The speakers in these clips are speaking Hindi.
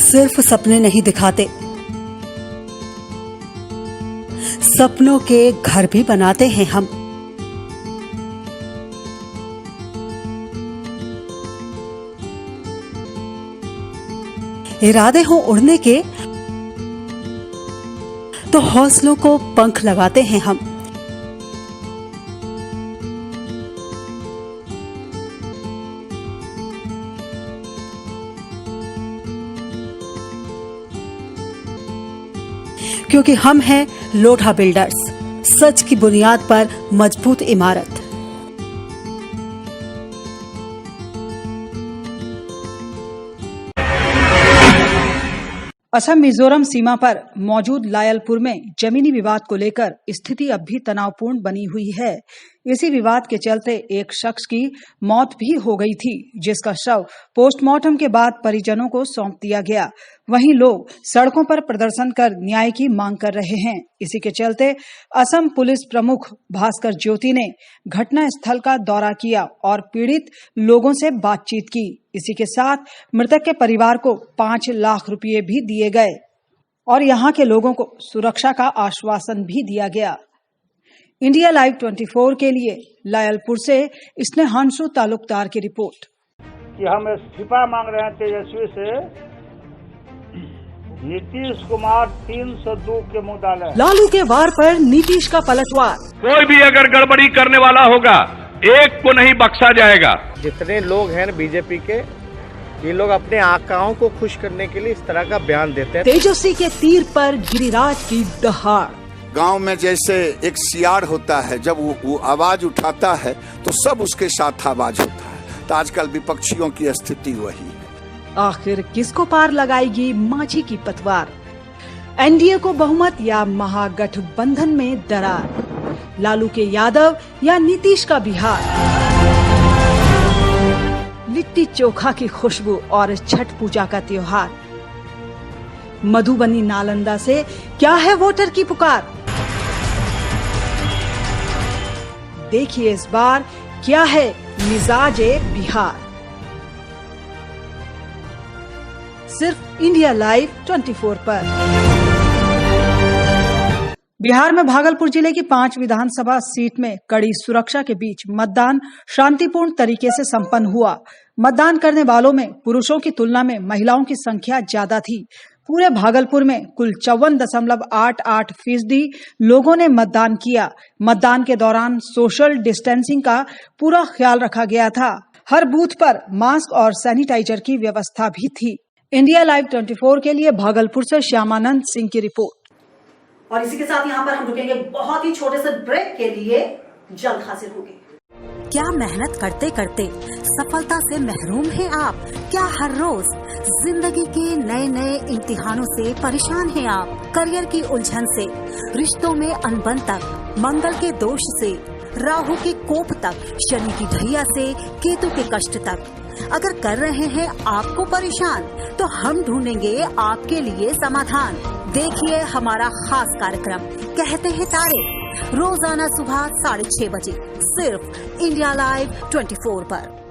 सिर्फ सपने नहीं दिखाते, सपनों के घर भी बनाते हैं हम। इरादे हो उड़ने के तो हौसलों को पंख लगाते हैं हम। क्योंकि हम हैं लोढ़ा बिल्डर्स, सच की बुनियाद पर मजबूत इमारत। असम मिजोरम सीमा पर मौजूद लायलपुर में जमीनी विवाद को लेकर स्थिति अब भी तनावपूर्ण बनी हुई है। इसी विवाद के चलते एक शख्स की मौत भी हो गई थी, जिसका शव पोस्टमार्टम के बाद परिजनों को सौंप दिया गया। वहीं लोग सड़कों पर प्रदर्शन कर न्याय की मांग कर रहे हैं। इसी के चलते असम पुलिस प्रमुख भास्कर ज्योति ने घटना स्थल का दौरा किया और पीड़ित लोगों से बातचीत की। इसी के साथ मृतक के परिवार को 5 लाख रुपए भी दिए गए और यहाँ के लोगों को सुरक्षा का आश्वासन भी दिया गया। इंडिया लाइव 24 के लिए लायलपुर से स्नेहांशु तालुकदार की रिपोर्ट। कि हम इस्तीफा मांग रहे हैं तेजस्वी से। नीतीश कुमार 302 के मुद्दा। लालू के वार पर नीतीश का पलटवार। कोई भी अगर गड़बड़ी करने वाला होगा, एक को नहीं बख्शा जाएगा। जितने लोग हैं बीजेपी के, ये लोग अपने आकाओं को खुश करने के लिए इस तरह का बयान देते हैं। तेजस्वी के तीर पर गिरिराज की दहाड़। गांव में जैसे एक सियार होता है, जब वो आवाज उठाता है तो सब उसके साथ आवाज होता है। तो आजकल विपक्षियों की स्थिति वही है। आखिर किसको पार लगाएगी माझी की पतवार? एनडीए को बहुमत या महागठबंधन में दरार? लालू के यादव या नीतीश का बिहार? लिट्टी चोखा की खुशबू और छठ पूजा का त्योहार। मधुबनी नालंदा से क्या है वोटर की पुकार? देखिए इस बार क्या है मिजाजे बिहार। सिर्फ इंडिया लाइव 24 पर। बिहार में भागलपुर जिले की 5 विधानसभा सीट में कड़ी सुरक्षा के बीच मतदान शांतिपूर्ण तरीके से संपन्न हुआ। मतदान करने वालों में पुरुषों की तुलना में महिलाओं की संख्या ज्यादा थी। पूरे भागलपुर में कुल 54.88% लोगों ने मतदान किया। मतदान के दौरान सोशल डिस्टेंसिंग का पूरा ख्याल रखा गया था। हर बूथ पर मास्क और सैनिटाइजर की व्यवस्था भी थी। इंडिया लाइव 24 के लिए भागलपुर से श्यामानंद सिंह की रिपोर्ट। और इसी के साथ यहाँ पर हम रुकेंगे बहुत ही छोटे से ब्रेक के लिए। जल्द हाजिर होंगे। क्या मेहनत करते करते सफलता से महरूम हैं आप? क्या हर रोज जिंदगी के नए नए इम्तिहानों से परेशान हैं आप? करियर की उलझन से, रिश्तों में अनबन तक, मंगल के दोष से, राहु के कोप तक, शनि की ढैया से केतु के कष्ट तक अगर कर रहे हैं आपको परेशान, तो हम ढूंढेंगे आपके लिए समाधान। देखिए हमारा खास कार्यक्रम कहते हैं तारे, रोजाना सुबह 6:30 बजे सिर्फ इंडिया लाइव 24 पर।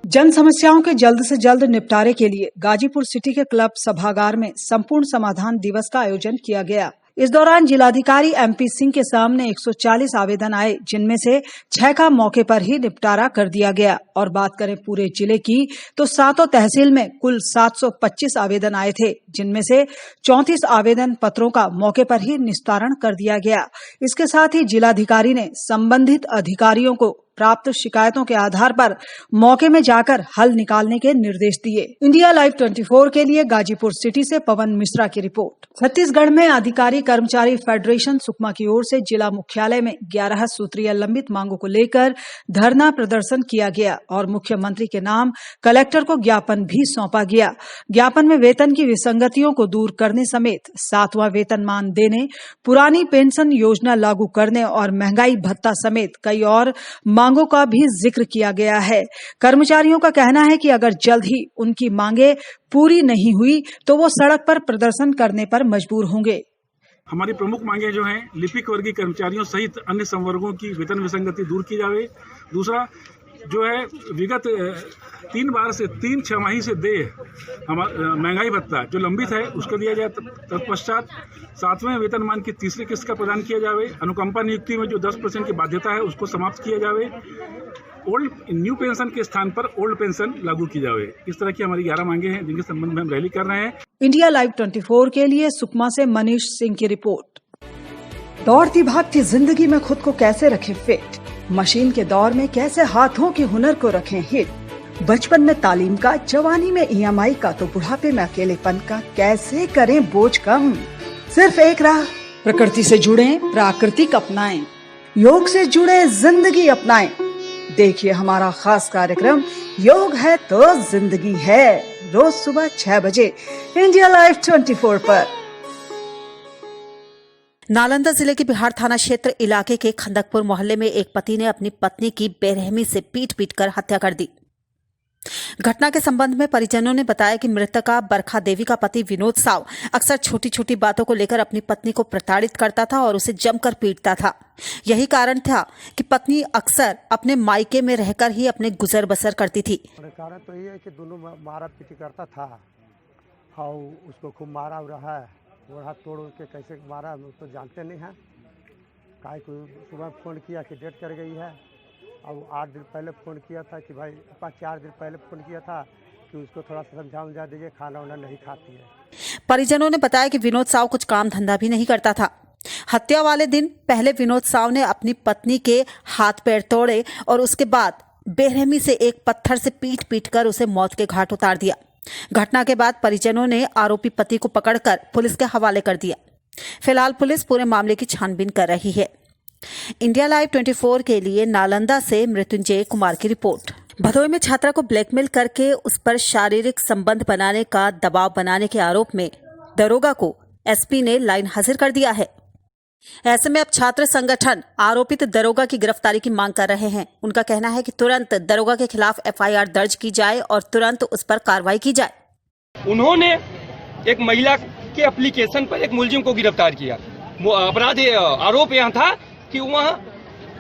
जन समस्याओं के जल्द से जल्द निपटारे के लिए गाजीपुर सिटी के क्लब सभागार में संपूर्ण समाधान दिवस का आयोजन किया गया। इस दौरान जिलाधिकारी MP सिंह के सामने 140 आवेदन आए, जिनमें से 6 का मौके पर ही निपटारा कर दिया गया। और बात करें पूरे जिले की तो 7 तहसील में कुल 725 आवेदन आए थे, जिनमें से 34 आवेदन पत्रों का मौके पर ही निस्तारण कर दिया गया। इसके साथ ही जिलाधिकारी ने संबंधित अधिकारियों को प्राप्त शिकायतों के आधार पर मौके में जाकर हल निकालने के निर्देश दिए। इंडिया लाइव 24 के लिए गाजीपुर सिटी से पवन मिश्रा की रिपोर्ट। छत्तीसगढ़ में अधिकारी कर्मचारी फेडरेशन सुकमा की ओर से जिला मुख्यालय में 11 सूत्रीय लंबित मांगों को लेकर धरना प्रदर्शन किया गया और मुख्यमंत्री के नाम कलेक्टर को ज्ञापन भी सौंपा गया। ज्ञापन में वेतन की विसंगतियों को दूर करने समेत 7वां वेतनमान देने, पुरानी पेंशन योजना लागू करने और महंगाई भत्ता समेत कई और मांगों का भी जिक्र किया गया है। कर्मचारियों का कहना है कि अगर जल्द ही उनकी मांगे पूरी नहीं हुई तो वो सड़क पर प्रदर्शन करने पर मजबूर होंगे। हमारी प्रमुख मांगे जो हैं, लिपिक वर्गीय कर्मचारियों सहित अन्य संवर्गों की वेतन विसंगति दूर की जावे। दूसरा, जो है विगत 3 बार से 3 छमाही से दे महंगाई भत्ता जो लंबित है उसको दिया जाए। तत्पश्चात 7वें वेतनमान की तीसरी किस्त का प्रदान किया जावे। अनुकंपा नियुक्ति में जो 10% की बाध्यता है उसको समाप्त किया जावे। न्यू पेंशन के स्थान पर ओल्ड पेंशन लागू की जावे। इस तरह की हमारी 11 मांगे हैं जिनके संबंध में हम रैली कर रहे हैं। इंडिया लाइव 24 के लिए सुकमा से मनीष सिंह की रिपोर्ट। दौड़ती भागती जिंदगी में खुद को कैसे रखें फिट, मशीन के दौर में कैसे हाथों के हुनर को रखें हिट, बचपन में तालीम का, जवानी में EMI का, तो बुढ़ापे में अकेलेपन का कैसे करें बोझ कम। सिर्फ एक राह, प्रकृति से जुड़े, प्राकृतिक अपनाएं, योग से जुड़े, जिंदगी अपनाएं। देखिए हमारा खास कार्यक्रम योग है तो जिंदगी है, रोज सुबह 6 बजे इंडिया लाइव 24 पर। नालंदा जिले के बिहार थाना क्षेत्र इलाके के खंदकपुर मोहल्ले में एक पति ने अपनी पत्नी की बेरहमी से पीट कर हत्या कर दी। घटना के संबंध में परिजनों ने बताया कि मृतका बरखा देवी का पति विनोद साव अक्सर छोटी छोटी बातों को लेकर अपनी पत्नी को प्रताड़ित करता था और उसे जमकर पीटता था। यही कारण था कि पत्नी अक्सर अपने मायके में रहकर ही अपने गुजर बसर करती थी। कारण तो ये है कि दोनों मारा पीटी करता था और उसको खूब मारा हो रहा है। वो हाथ तोड़ के कैसे मारा तो जानते नहीं हैं। काय को सुबह फ़ोन किया कि डेट कर गई है, और 8 दिन पहले फ़ोन किया था कि भाई 4 दिन पहले फ़ोन किया था कि उसको थोड़ा सा समझा दीजिए, खाना वाना नहीं खाती है। परिजनों ने बताया कि विनोद साव कुछ काम धंधा भी नहीं करता था। हत्या वाले दिन पहले विनोद साव ने अपनी पत्नी के हाथ पैर तोड़े और उसके बाद बेरहमी से एक पत्थर से पीट कर उसे मौत के घाट उतार दिया। घटना के बाद परिजनों ने आरोपी पति को पकड़कर पुलिस के हवाले कर दिया। फिलहाल पुलिस पूरे मामले की छानबीन कर रही है। इंडिया लाइव 24 के लिए नालंदा से मृत्युंजय कुमार की रिपोर्ट। भदोई में छात्रा को ब्लैकमेल करके उस पर शारीरिक संबंध बनाने का दबाव बनाने के आरोप में दरोगा को एसपी ने लाइन हाजिर कर दिया है। ऐसे में अब छात्र संगठन आरोपित दरोगा की गिरफ्तारी की मांग कर रहे हैं। उनका कहना है कि तुरंत दरोगा के खिलाफ FIR दर्ज की जाए और तुरंत उस पर कार्रवाई की जाए। उन्होंने एक महिला के एप्लीकेशन पर एक मुलजिम को गिरफ्तार किया। अपराधी आरोप यहाँ था कि वहाँ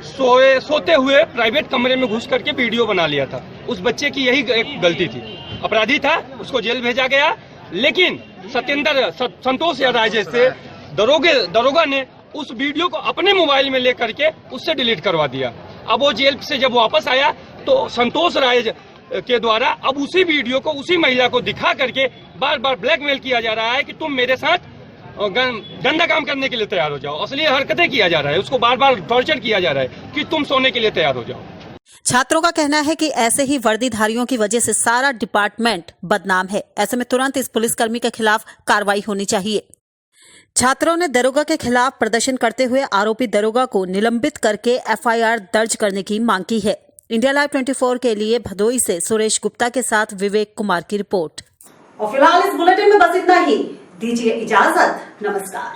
सोते हुए प्राइवेट कमरे में घुस करके वीडियो बना लिया था। उस बच्चे की यही एक गलती थी। अपराधी था, उसको जेल भेजा गया, लेकिन संतोष या राय जैसे दरोगा ने उस वीडियो को अपने मोबाइल में लेकर के उससे डिलीट करवा दिया। अब वो जेल से जब वापस आया तो संतोष राय के द्वारा अब उसी वीडियो को उसी महिला को दिखा करके बार बार ब्लैकमेल किया जा रहा है कि तुम मेरे साथ गंदा काम करने के लिए तैयार हो जाओ। असली हरकतें किया जा रहा है, उसको बार बार टॉर्चर किया जा रहा है कि तुम सोने के लिए तैयार हो जाओ। छात्रों का कहना है कि ऐसे ही वर्दीधारियों की वजह से सारा डिपार्टमेंट बदनाम है। ऐसे में तुरंत इस पुलिसकर्मी के खिलाफ कार्रवाई होनी चाहिए। छात्रों ने दरोगा के खिलाफ प्रदर्शन करते हुए आरोपी दरोगा को निलंबित करके FIR दर्ज करने की मांग की है। इंडिया लाइव 24 के लिए भदोई से सुरेश गुप्ता के साथ विवेक कुमार की रिपोर्ट। और फिलहाल इस बुलेटिन में बस इतना ही। दीजिए इजाजत। नमस्कार।